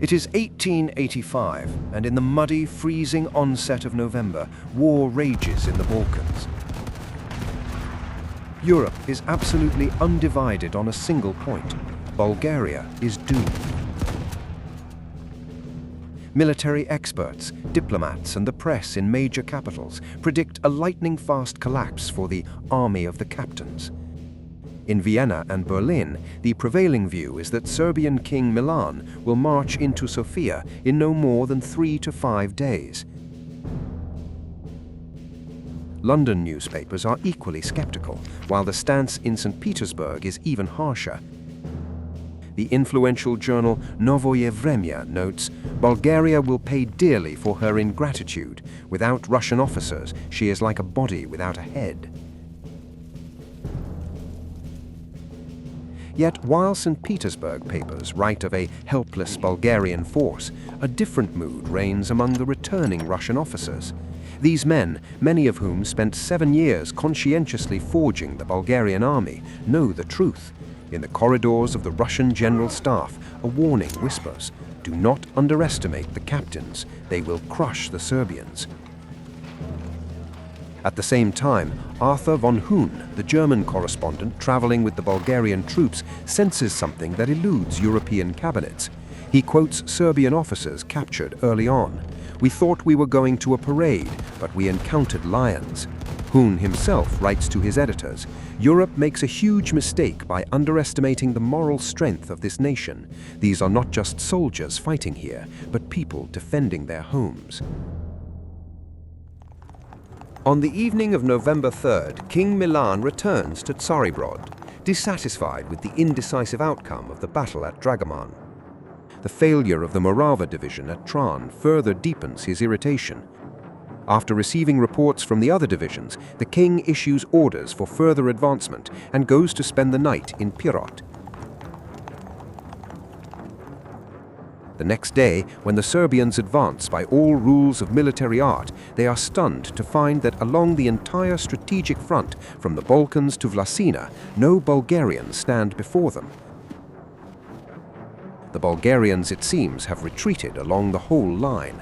It is 1885, and in the muddy, freezing onset of November, war rages in the Balkans. Europe is absolutely undivided on a single point. Bulgaria is doomed. Military experts, diplomats, and the press in major capitals predict a lightning-fast collapse for the army of the captains. In Vienna and Berlin, the prevailing view is that Serbian King Milan will march into Sofia in no more than 3 to 5 days. London newspapers are equally skeptical, while the stance in St. Petersburg is even harsher. The influential journal Novoye Vremya notes, "Bulgaria will pay dearly for her ingratitude. Without Russian officers, she is like a body without a head." Yet while St. Petersburg papers write of a helpless Bulgarian force, a different mood reigns among the returning Russian officers. These men, many of whom spent 7 years conscientiously forging the Bulgarian army, know the truth. In the corridors of the Russian General Staff, a warning whispers, "Do not underestimate the captains. They will crush the Serbians." At the same time, Arthur von Huhn, the German correspondent traveling with the Bulgarian troops, senses something that eludes European cabinets. He quotes Serbian officers captured early on. "We thought we were going to a parade, but we encountered lions." Huhn himself writes to his editors, "Europe makes a huge mistake by underestimating the moral strength of this nation. These are not just soldiers fighting here, but people defending their homes." On the evening of November 3rd, King Milan returns to Tsaribrod, dissatisfied with the indecisive outcome of the battle at Dragoman. The failure of the Morava division at Tran further deepens his irritation. After receiving reports from the other divisions, the king issues orders for further advancement and goes to spend the night in Pirot. The next day, when the Serbians advance by all rules of military art, they are stunned to find that along the entire strategic front, from the Balkans to Vlasina, no Bulgarians stand before them. The Bulgarians, it seems, have retreated along the whole line.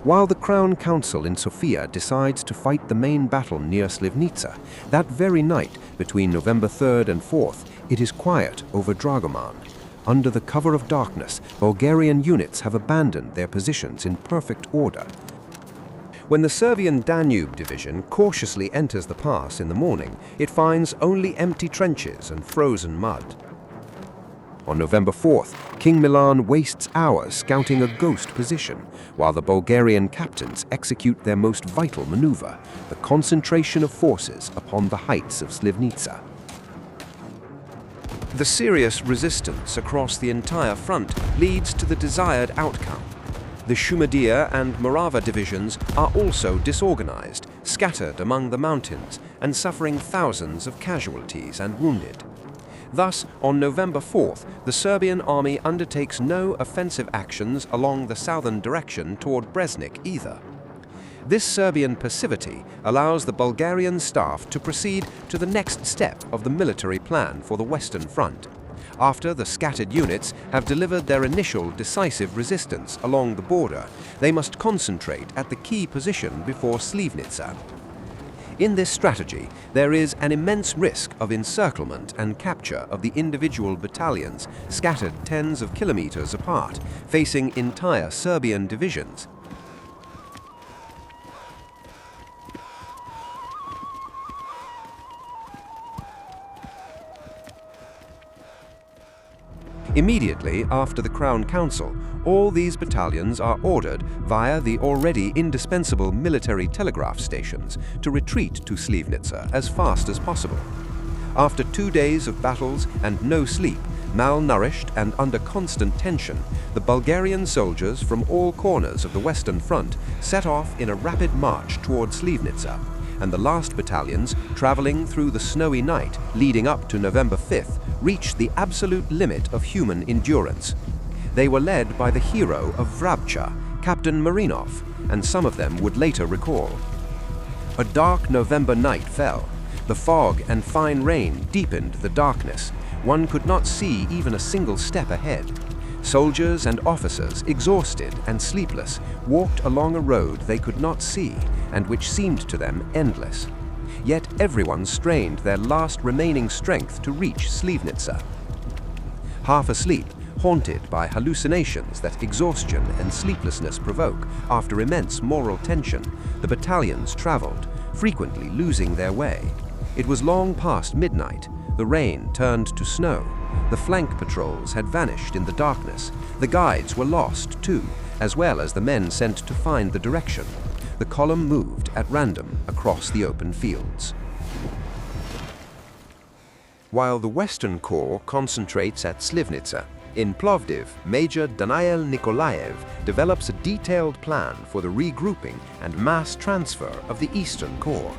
While the Crown Council in Sofia decides to fight the main battle near Slivnitsa, that very night, between November 3rd and 4th, it is quiet over Dragoman. Under the cover of darkness, Bulgarian units have abandoned their positions in perfect order. When the Serbian Danube Division cautiously enters the pass in the morning, it finds only empty trenches and frozen mud. On November 4th, King Milan wastes hours scouting a ghost position, while the Bulgarian captains execute their most vital maneuver, the concentration of forces upon the heights of Slivnitsa. The serious resistance across the entire front leads to the desired outcome. The Shumadia and Morava divisions are also disorganized, scattered among the mountains, and suffering thousands of casualties and wounded. Thus, on November 4th, the Serbian army undertakes no offensive actions along the southern direction toward Breznik either. This Serbian passivity allows the Bulgarian staff to proceed to the next step of the military plan for the Western Front. After the scattered units have delivered their initial decisive resistance along the border, they must concentrate at the key position before Sливница. In this strategy, there is an immense risk of encirclement and capture of the individual battalions scattered tens of kilometers apart, facing entire Serbian divisions. Immediately after the Crown Council, all these battalions are ordered via the already indispensable military telegraph stations to retreat to Sливница as fast as possible. After 2 days of battles and no sleep, malnourished and under constant tension, the Bulgarian soldiers from all corners of the Western Front set off in a rapid march toward Sливница, and the last battalions, traveling through the snowy night leading up to November 5th, reached the absolute limit of human endurance. They were led by the hero of Vrabcha, Captain Marinov, and some of them would later recall. A dark November night fell. The fog and fine rain deepened the darkness. One could not see even a single step ahead. Soldiers and officers, exhausted and sleepless, walked along a road they could not see and which seemed to them endless. Yet everyone strained their last remaining strength to reach Slivnitsa. Half asleep, haunted by hallucinations that exhaustion and sleeplessness provoke after immense moral tension, the battalions traveled, frequently losing their way. It was long past midnight. The rain turned to snow. The flank patrols had vanished in the darkness. The guides were lost too, as well as the men sent to find the direction. The column moved at random across the open fields. While the Western Corps concentrates at Slivnitsa, in Plovdiv, Major Daniel Nikolaev develops a detailed plan for the regrouping and mass transfer of the Eastern Corps.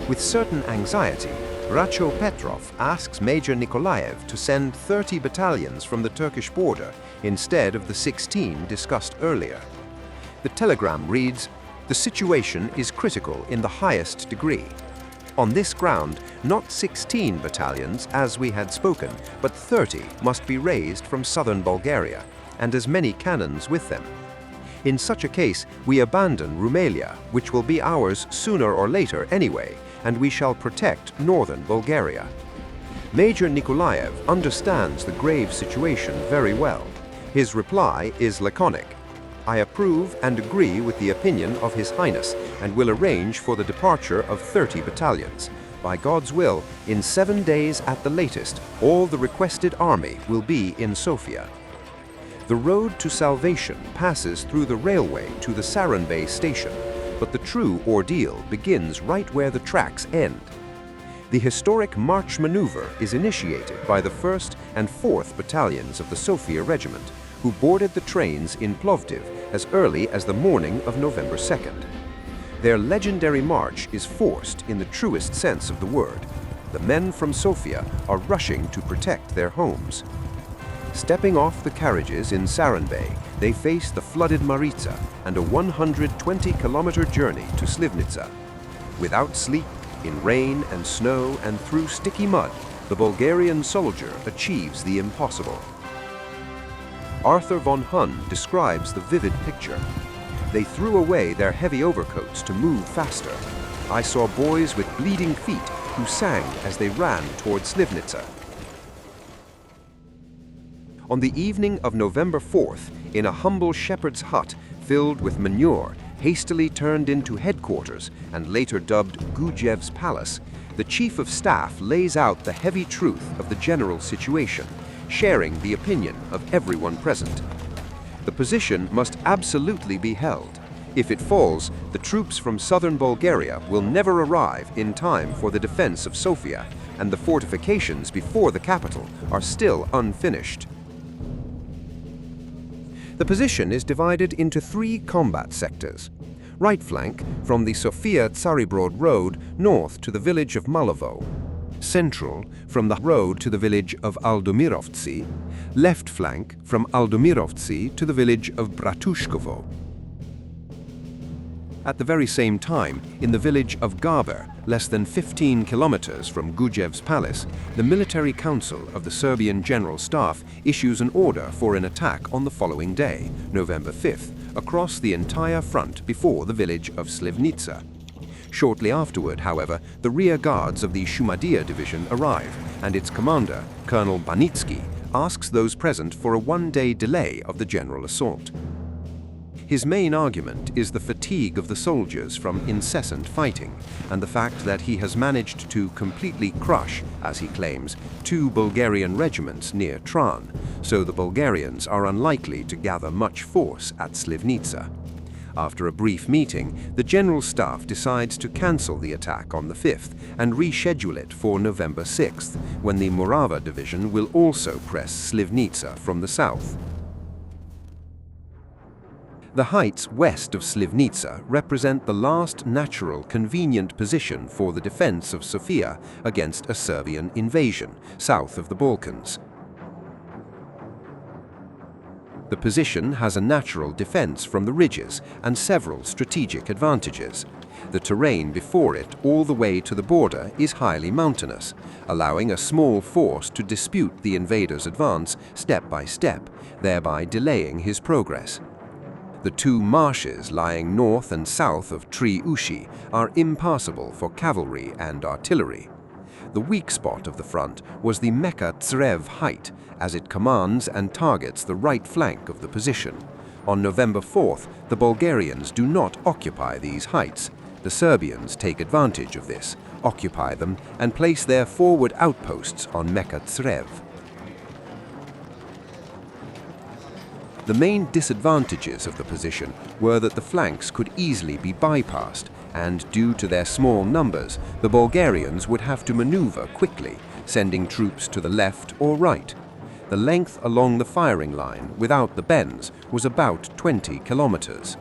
With certain anxiety, РачоПетров asks Major Nikolaev to send 30 battalions from the Turkish border instead of the 16 discussed earlier. The telegram reads, "The situation is critical in the highest degree. On this ground, not 16 battalions, as we had spoken, but 30 must be raised from southern Bulgaria, and as many cannons with them. In such a case, we abandon Rumelia, which will be ours sooner or later anyway, and we shall protect northern Bulgaria." Major Nikolaev understands the grave situation very well. His reply is laconic. "I approve and agree with the opinion of His Highness and will arrange for the departure of 30 battalions. By God's will, in 7 days at the latest, all the requested army will be in Sofia." The road to salvation passes through the railway to the Saranbay station, but the true ordeal begins right where the tracks end. The historic march maneuver is initiated by the 1st and 4th Battalions of the Sofia Regiment, who boarded the trains in Plovdiv as early as the morning of November 2nd. Their legendary march is forced in the truest sense of the word. The men from Sofia are rushing to protect their homes. Stepping off the carriages in Saranbay, they face the flooded Maritsa and a 120-kilometer journey to Slivnitsa. Without sleep, in rain and snow and through sticky mud, the Bulgarian soldier achieves the impossible. Arthur von Hun describes the vivid picture. "They threw away their heavy overcoats to move faster. I saw boys with bleeding feet who sang as they ran toward Slivnitsa." On the evening of November 4th, in a humble shepherd's hut filled with manure, hastily turned into headquarters and later dubbed Gujev's Palace, the Chief of Staff lays out the heavy truth of the general situation, sharing the opinion of everyone present. The position must absolutely be held. If it falls, the troops from southern Bulgaria will never arrive in time for the defense of Sofia, and the fortifications before the capital are still unfinished. The position is divided into 3 combat sectors. Right flank, from the Sofia-Tsaribrod road north to the village of Malovo. Central, from the road to the village of Aldomirovtsi. Left flank, from Aldomirovtsi to the village of Bratushkovo. At the very same time, in the village of Gaber, less than 15 kilometers from Gujev's palace, the military council of the Serbian General Staff issues an order for an attack on the following day, November 5th, across the entire front before the village of Slivnitsa. Shortly afterward, however, the rear guards of the Shumadia division arrive, and its commander, Colonel Banitsky, asks those present for a 1-day delay of the general assault. His main argument is the fatigue of the soldiers from incessant fighting, and the fact that he has managed to completely crush, as he claims, 2 Bulgarian regiments near Tran, so the Bulgarians are unlikely to gather much force at Slivnitsa. After a brief meeting, the General Staff decides to cancel the attack on the 5th and reschedule it for November 6th, when the Morava division will also press Slivnitsa from the south. The heights west of Slivnitsa represent the last natural, convenient position for the defense of Sofia against a Serbian invasion south of the Balkans. The position has a natural defense from the ridges and several strategic advantages. The terrain before it all the way to the border is highly mountainous, allowing a small force to dispute the invader's advance step by step, thereby delaying his progress. The two marshes lying north and south of Tri Ushi are impassable for cavalry and artillery. The weak spot of the front was the Meka Tsrev height, as it commands and targets the right flank of the position. On November 4th, the Bulgarians do not occupy these heights. The Serbians take advantage of this, occupy them, and place their forward outposts on Meka Tsrev. The main disadvantages of the position were that the flanks could easily be bypassed, and due to their small numbers, the Bulgarians would have to maneuver quickly, sending troops to the left or right. The length along the firing line, without the bends, was about 20 kilometers.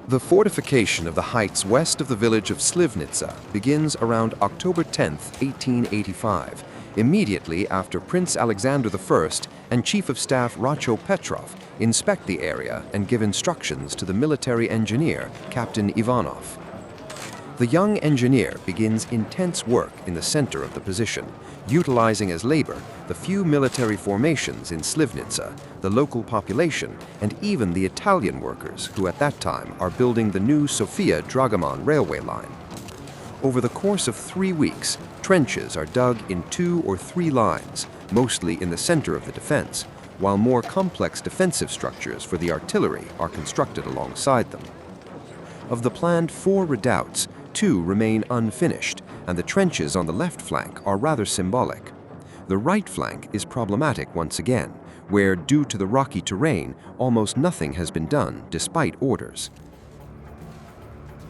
The fortification of the heights west of the village of Slivnitsa begins around October 10, 1885, immediately after Prince Alexander I and Chief of Staff РачоПетров inspect the area and give instructions to the military engineer, Captain Ivanov. The young engineer begins intense work in the center of the position, utilizing as labor the few military formations in Slivnitsa, the local population, and even the Italian workers who at that time are building the new Sofia Dragoman railway line. Over the course of 3 weeks, trenches are dug in 2 or 3 lines, mostly in the center of the defense, while more complex defensive structures for the artillery are constructed alongside them. Of the planned 4 redoubts, 2 remain unfinished, and the trenches on the left flank are rather symbolic. The right flank is problematic once again, where, due to the rocky terrain, almost nothing has been done despite orders.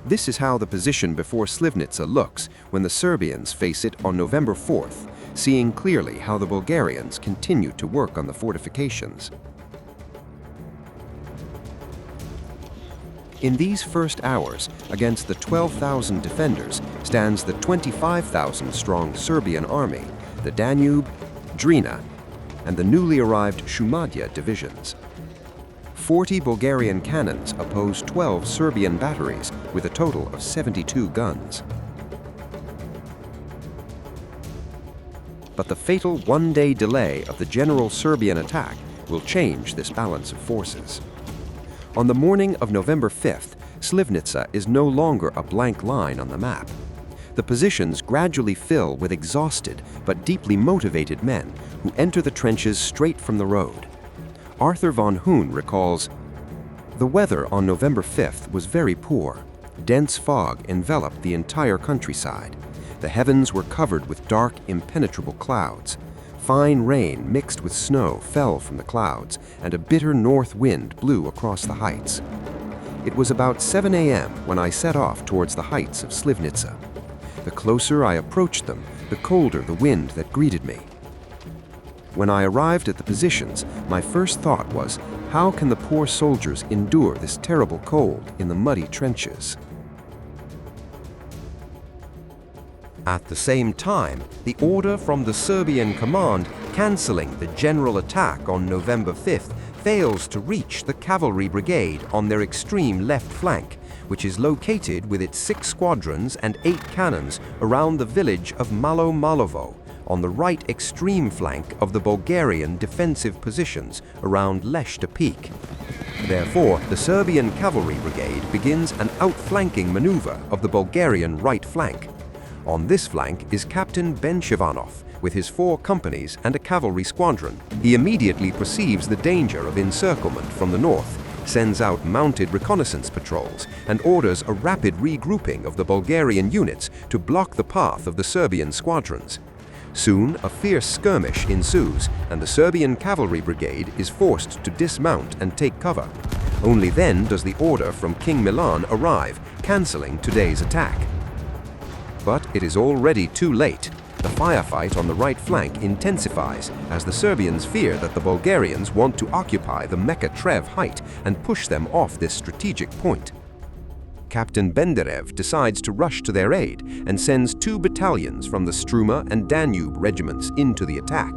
This is how the position before Slivnitsa looks when the Serbians face it on November 4th, seeing clearly how the Bulgarians continue to work on the fortifications. In these first hours, against the 12,000 defenders, stands the 25,000-strong Serbian army, the Danube, Drina, and the newly arrived Shumadija divisions. 40 Bulgarian cannons oppose 12 Serbian batteries with a total of 72 guns. But the fatal one-day delay of the general Serbian attack will change this balance of forces. On the morning of November 5th, Slivnitsa is no longer a blank line on the map. The positions gradually fill with exhausted but deeply motivated men who enter the trenches straight from the road. Arthur von Hoon recalls, "The weather on November 5th was very poor. Dense fog enveloped the entire countryside. The heavens were covered with dark, impenetrable clouds. Fine rain mixed with snow fell from the clouds, and a bitter north wind blew across the heights. It was about 7 a.m. when I set off towards the heights of Slivnitsa. The closer I approached them, the colder the wind that greeted me. When I arrived at the positions, my first thought was, how can the poor soldiers endure this terrible cold in the muddy trenches?" At the same time, the order from the Serbian command cancelling the general attack on November 5th fails to reach the cavalry brigade on their extreme left flank, which is located with its 6 squadrons and 8 cannons around the village of Malo Malovo, on the right extreme flank of the Bulgarian defensive positions around Leshta Peak. Therefore, the Serbian cavalry brigade begins an outflanking maneuver of the Bulgarian right flank. On this flank is Captain Ivanov with his 4 companies and a cavalry squadron. He immediately perceives the danger of encirclement from the north, sends out mounted reconnaissance patrols, and orders a rapid regrouping of the Bulgarian units to block the path of the Serbian squadrons. Soon, a fierce skirmish ensues, and the Serbian cavalry brigade is forced to dismount and take cover. Only then does the order from King Milan arrive, cancelling today's attack. But it is already too late. The firefight on the right flank intensifies as the Serbians fear that the Bulgarians want to occupy the Meka Tsrev height and push them off this strategic point. Captain Benderev decides to rush to their aid and sends 2 battalions from the Struma and Danube regiments into the attack.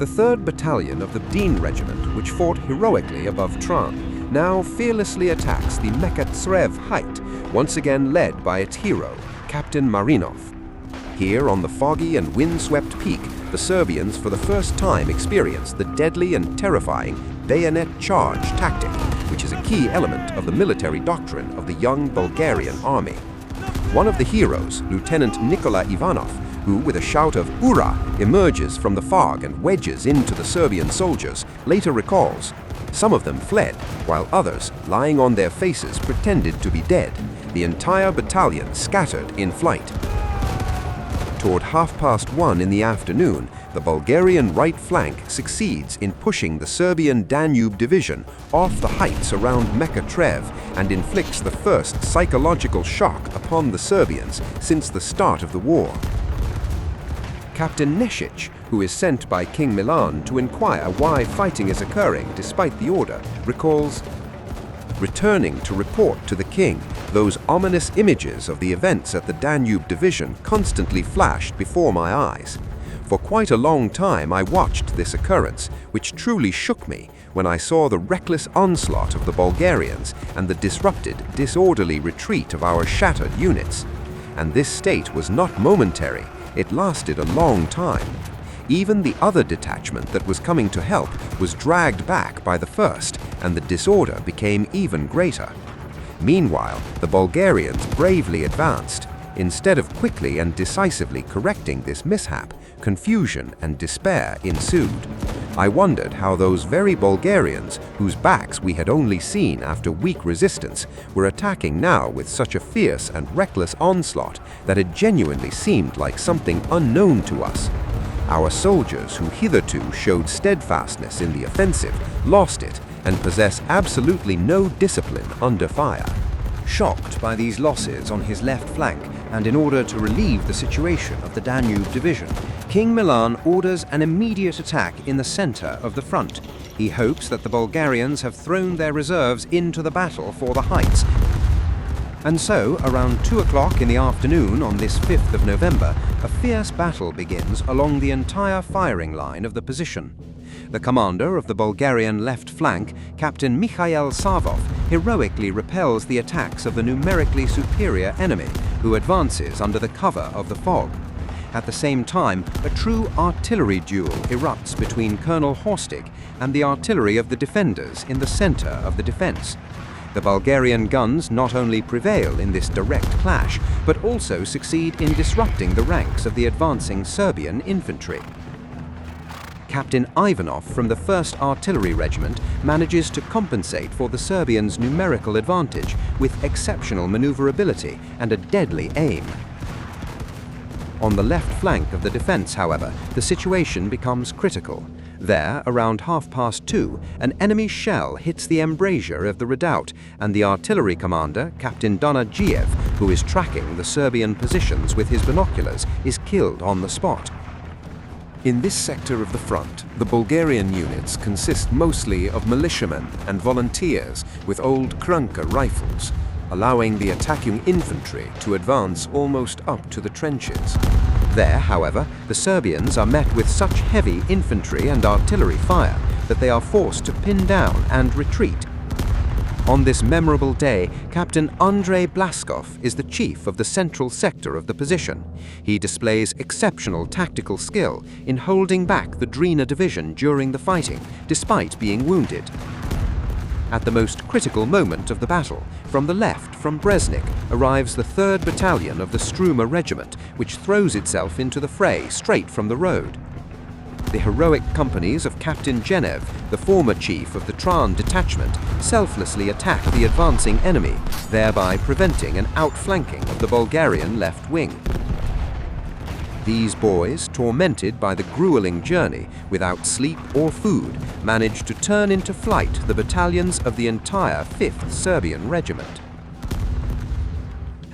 The 3rd Battalion of the Dean Regiment, which fought heroically above Tran, now fearlessly attacks the Meka Tsrev height, once again led by its hero, Captain Marinov. Here on the foggy and wind-swept peak, the Serbians for the first time experience the deadly and terrifying Bayonet Charge tactic, which is a key element of the military doctrine of the young Bulgarian army. One of the heroes, Lieutenant Nikola Ivanov, who with a shout of "Ura" emerges from the fog and wedges into the Serbian soldiers, later recalls, "Some of them fled, while others, lying on their faces, pretended to be dead. The entire battalion scattered in flight." Toward 1:30 in the afternoon, the Bulgarian right flank succeeds in pushing the Serbian Danube Division off the heights around Meka Tsrev and inflicts the first psychological shock upon the Serbians since the start of the war. Captain Nesic, who is sent by King Milan to inquire why fighting is occurring despite the order, recalls, "Returning to report to the king, those ominous images of the events at the Danube Division constantly flashed before my eyes. For quite a long time I watched this occurrence, which truly shook me when I saw the reckless onslaught of the Bulgarians and the disrupted, disorderly retreat of our shattered units. And this state was not momentary, it lasted a long time. Even the other detachment that was coming to help was dragged back by the first, and the disorder became even greater. Meanwhile, the Bulgarians bravely advanced. Instead of quickly and decisively correcting this mishap, confusion and despair ensued. I wondered how those very Bulgarians, whose backs we had only seen after weak resistance, were attacking now with such a fierce and reckless onslaught that it genuinely seemed like something unknown to us. Our soldiers, who hitherto showed steadfastness in the offensive, lost it and possess absolutely no discipline under fire." Shocked by these losses on his left flank, and in order to relieve the situation of the Danube Division, King Milan orders an immediate attack in the center of the front. He hopes that the Bulgarians have thrown their reserves into the battle for the heights. And so, around 2 o'clock in the afternoon on this 5th of November, a fierce battle begins along the entire firing line of the position. The commander of the Bulgarian left flank, Captain Mikhail Savov, heroically repels the attacks of the numerically superior enemy, who advances under the cover of the fog. At the same time, a true artillery duel erupts between Colonel Horstig and the artillery of the defenders in the center of the defense. The Bulgarian guns not only prevail in this direct clash, but also succeed in disrupting the ranks of the advancing Serbian infantry. Captain Ivanov from the 1st Artillery Regiment manages to compensate for the Serbians' numerical advantage with exceptional maneuverability and a deadly aim. On the left flank of the defense, however, the situation becomes critical. There, around 2:30, an enemy shell hits the embrasure of the redoubt, and the artillery commander, Captain Donadjiev, who is tracking the Serbian positions with his binoculars, is killed on the spot. In this sector of the front, the Bulgarian units consist mostly of militiamen and volunteers with old Krunka rifles, allowing the attacking infantry to advance almost up to the trenches. There, however, the Serbians are met with such heavy infantry and artillery fire that they are forced to pin down and retreat. On this memorable day, Captain Andrei Blaskov is the chief of the central sector of the position. He displays exceptional tactical skill in holding back the Drina division during the fighting, despite being wounded. At the most critical moment of the battle, from the left, from Breznik, arrives the 3rd Battalion of the Struma Regiment, which throws itself into the fray straight from the road. The heroic companies of Captain Genev, the former chief of the Tran detachment, selflessly attack the advancing enemy, thereby preventing an outflanking of the Bulgarian left wing. These boys, tormented by the grueling journey, without sleep or food, managed to turn into flight the battalions of the entire 5th Serbian Regiment.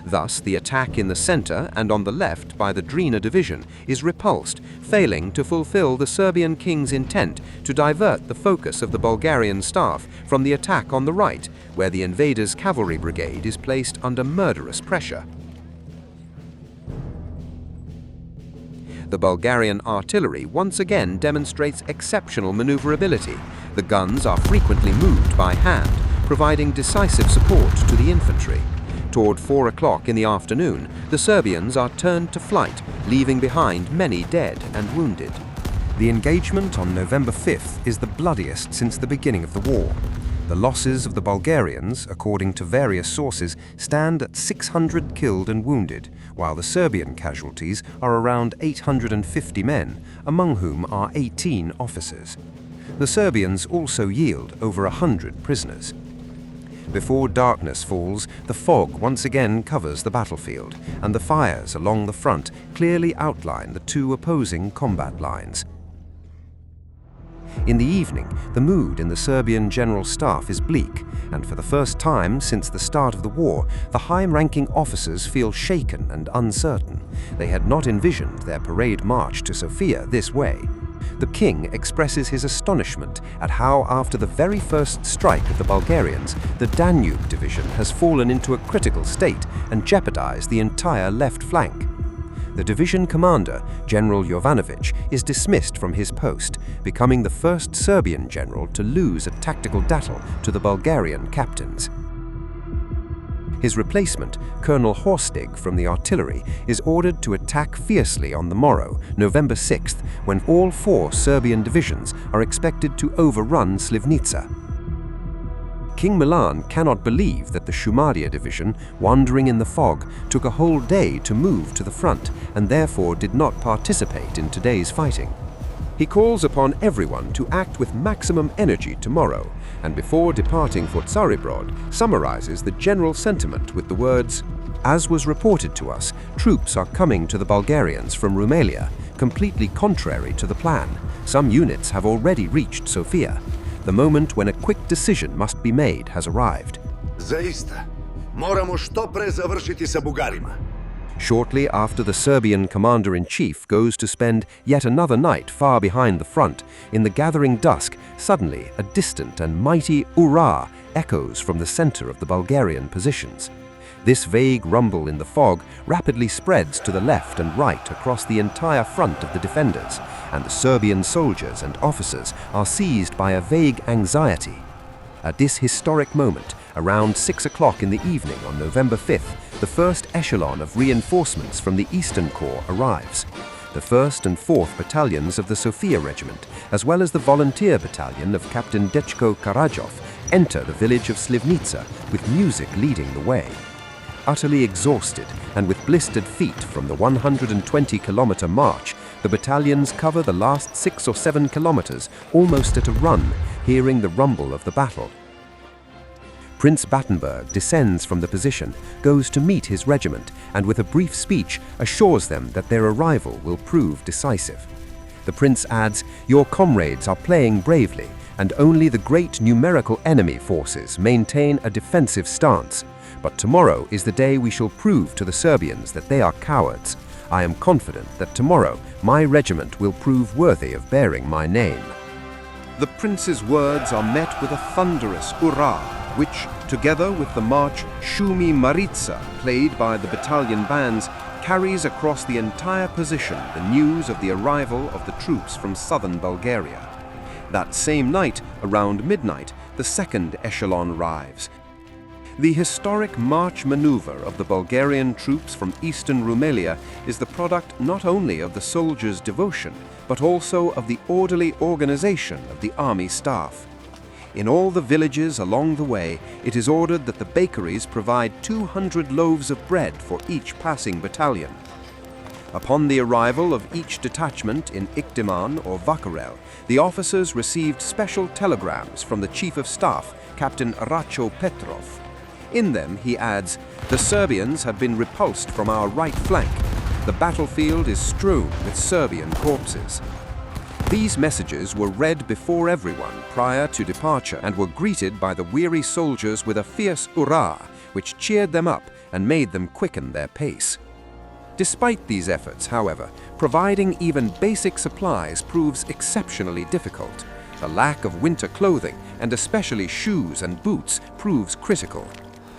Thus, the attack in the center and on the left by the Drina division is repulsed, failing to fulfill the Serbian king's intent to divert the focus of the Bulgarian staff from the attack on the right, where the invaders' cavalry brigade is placed under murderous pressure. The Bulgarian artillery once again demonstrates exceptional maneuverability. The guns are frequently moved by hand, providing decisive support to the infantry. Toward 4 o'clock in the afternoon, the Serbians are turned to flight, leaving behind many dead and wounded. The engagement on November 5th is the bloodiest since the beginning of the war. The losses of the Bulgarians, according to various sources, stand at 600 killed and wounded, while the Serbian casualties are around 850 men, among whom are 18 officers. The Serbians also yield over 100 prisoners. Before darkness falls, the fog once again covers the battlefield, and the fires along the front clearly outline the two opposing combat lines. In the evening, the mood in the Serbian General Staff is bleak, and for the first time since the start of the war, the high-ranking officers feel shaken and uncertain. They had not envisioned their parade march to Sofia this way. The king expresses his astonishment at how, after the very first strike of the Bulgarians, the Danube Division has fallen into a critical state and jeopardized the entire left flank. The division commander, General Jovanovic, is dismissed from his post, becoming the first Serbian general to lose a tactical battle to the Bulgarian captains. His replacement, Colonel Horstig from the artillery, is ordered to attack fiercely on the morrow, November 6th, when all 4 Serbian divisions are expected to overrun Slivnitsa. King Milan cannot believe that the Shumadia division, wandering in the fog, took a whole day to move to the front and therefore did not participate in today's fighting. He calls upon everyone to act with maximum energy tomorrow, and before departing for Tsrev, summarizes the general sentiment with the words, "As was reported to us, troops are coming to the Bulgarians from Romania, completely contrary to the plan. Some units have already reached Sofia. The moment when a quick decision must be made has arrived." Zaista, moramo što pre završiti sa Bugarima. Shortly after the Serbian commander-in-chief goes to spend yet another night far behind the front, in the gathering dusk, suddenly a distant and mighty "Ura" echoes from the center of the Bulgarian positions. This vague rumble in the fog rapidly spreads to the left and right across the entire front of the defenders, and the Serbian soldiers and officers are seized by a vague anxiety. At this historic moment, around 6 o'clock in the evening on November 5th, the first echelon of reinforcements from the Eastern Corps arrives. The 1st and 4th battalions of the Sofia regiment, as well as the volunteer battalion of Captain Dechko Karajov, enter the village of Slivnitsa, with music leading the way. Utterly exhausted and with blistered feet from the 120-kilometer march, the battalions cover the last 6 or 7 kilometers almost at a run, hearing the rumble of the battle. Prince Battenberg descends from the position, goes to meet his regiment, and with a brief speech assures them that their arrival will prove decisive. The prince adds, "Your comrades are playing bravely, and only the great numerical enemy forces maintain a defensive stance. But tomorrow is the day we shall prove to the Serbians that they are cowards. I am confident that tomorrow my regiment will prove worthy of bearing my name." The prince's words are met with a thunderous "Ura," which, together with the march Shumi Maritsa, played by the battalion bands, carries across the entire position the news of the arrival of the troops from southern Bulgaria. That same night, around midnight, the second echelon arrives. The historic march maneuver of the Bulgarian troops from eastern Romania is the product not only of the soldiers' devotion, but also of the orderly organization of the army staff. In all the villages along the way, it is ordered that the bakeries provide 200 loaves of bread for each passing battalion. Upon the arrival of each detachment in Iktiman or Vakarel, the officers received special telegrams from the Chief of Staff, Captain РачоПетров. In them, he adds, "The Serbians have been repulsed from our right flank. The battlefield is strewn with Serbian corpses." These messages were read before everyone prior to departure and were greeted by the weary soldiers with a fierce "Ura," which cheered them up and made them quicken their pace. Despite these efforts, however, providing even basic supplies proves exceptionally difficult. The lack of winter clothing, and especially shoes and boots, proves critical.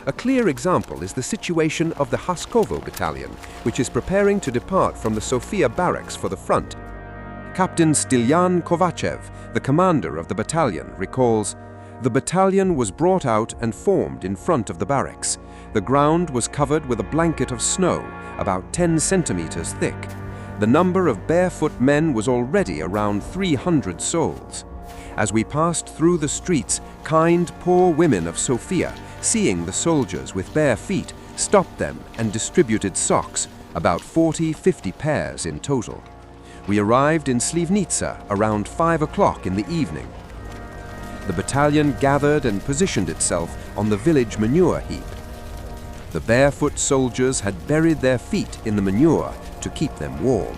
A clear example is the situation of the Haskovo battalion, which is preparing to depart from the Sofia barracks for the front. Captain Stilyan Kovachev, the commander of the battalion, recalls, "The battalion was brought out and formed in front of the barracks. The ground was covered with a blanket of snow, about 10 centimeters thick. The number of barefoot men was already around 300 souls. As we passed through the streets, kind, poor women of Sofia, seeing the soldiers with bare feet, stopped them and distributed socks, about 40-50 pairs in total. We arrived in Slivnitsa around 5 o'clock in the evening. The battalion gathered and positioned itself on the village manure heap. The barefoot soldiers had buried their feet in the manure to keep them warm."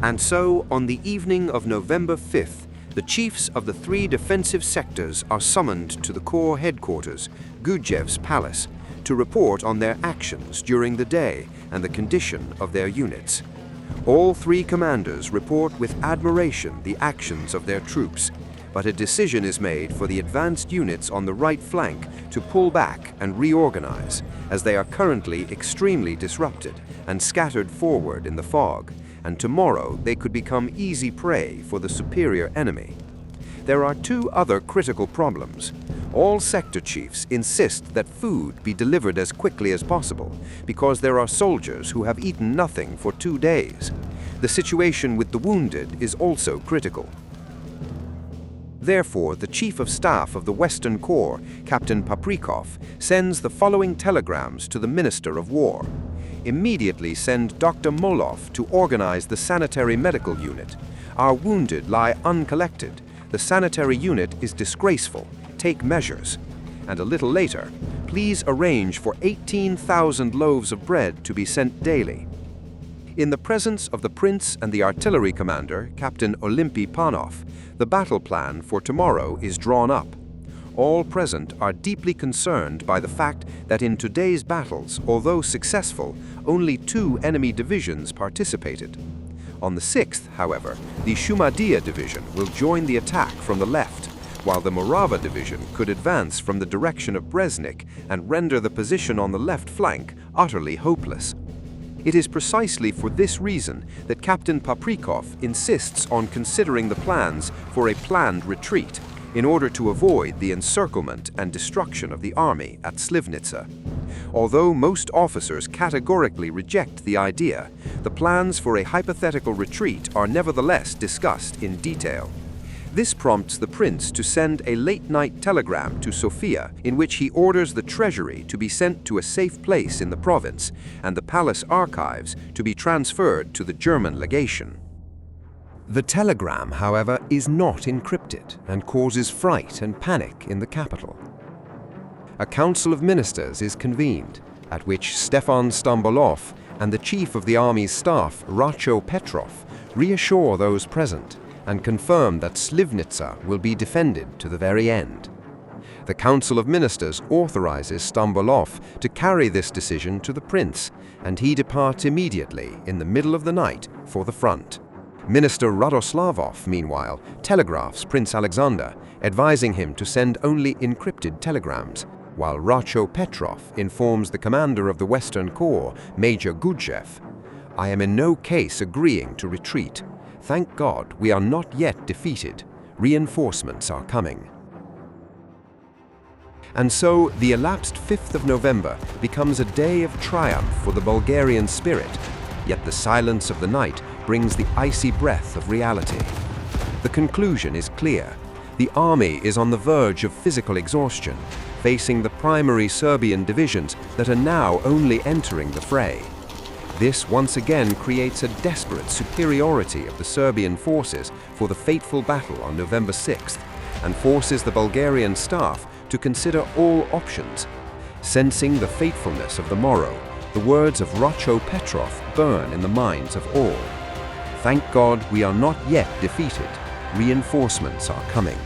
And so, on the evening of November 5th, the chiefs of the 3 defensive sectors are summoned to the Corps headquarters, Gudjev's palace, to report on their actions during the day and the condition of their units. All 3 commanders report with admiration the actions of their troops, but a decision is made for the advanced units on the right flank to pull back and reorganize, as they are currently extremely disrupted and scattered forward in the fog, and tomorrow they could become easy prey for the superior enemy. There are 2 other critical problems. All sector chiefs insist that food be delivered as quickly as possible, because there are soldiers who have eaten nothing for 2 days. The situation with the wounded is also critical. Therefore, the Chief of Staff of the Western Corps, Captain Paprikov, sends the following telegrams to the Minister of War. Immediately send Dr. Molov to organize the sanitary medical unit. Our wounded lie uncollected. The sanitary unit is disgraceful. Take measures. And a little later, please arrange for 18,000 loaves of bread to be sent daily. In the presence of the Prince and the artillery commander, Captain Olympy Panov, the battle plan for tomorrow is drawn up. All present are deeply concerned by the fact that in today's battles, although successful, only 2 enemy divisions participated. On the 6th, however, the Shumadia division will join the attack from the left, while the Morava division could advance from the direction of Breznik and render the position on the left flank utterly hopeless. It is precisely for this reason that Captain Paprikov insists on considering the plans for a planned retreat in order to avoid the encirclement and destruction of the army at Slivnitsa. Although most officers categorically reject the idea, the plans for a hypothetical retreat are nevertheless discussed in detail. This prompts the prince to send a late-night telegram to Sofia in which he orders the treasury to be sent to a safe place in the province and the palace archives to be transferred to the German legation. The telegram, however, is not encrypted and causes fright and panic in the capital. A council of ministers is convened, at which Stefan Stambolov and the chief of the army's staff, РачоПетров, reassure those present and confirm that Slivnitsa will be defended to the very end. The Council of Ministers authorizes Stambolov to carry this decision to the prince, and he departs immediately in the middle of the night for the front. Minister Radoslavov, meanwhile, telegraphs Prince Alexander, advising him to send only encrypted telegrams, while РачоПетров informs the commander of the Western Corps, Major Gudjev, "I am in no case agreeing to retreat. Thank God we are not yet defeated. Reinforcements are coming." And so the elapsed 5th of November becomes a day of triumph for the Bulgarian spirit, yet the silence of the night brings the icy breath of reality. The conclusion is clear. The army is on the verge of physical exhaustion, facing the primary Serbian divisions that are now only entering the fray. This once again creates a desperate superiority of the Serbian forces for the fateful battle on November 6th and forces the Bulgarian staff to consider all options. Sensing the fatefulness of the morrow, the words of РачоПетров burn in the minds of all. Thank God we are not yet defeated. Reinforcements are coming.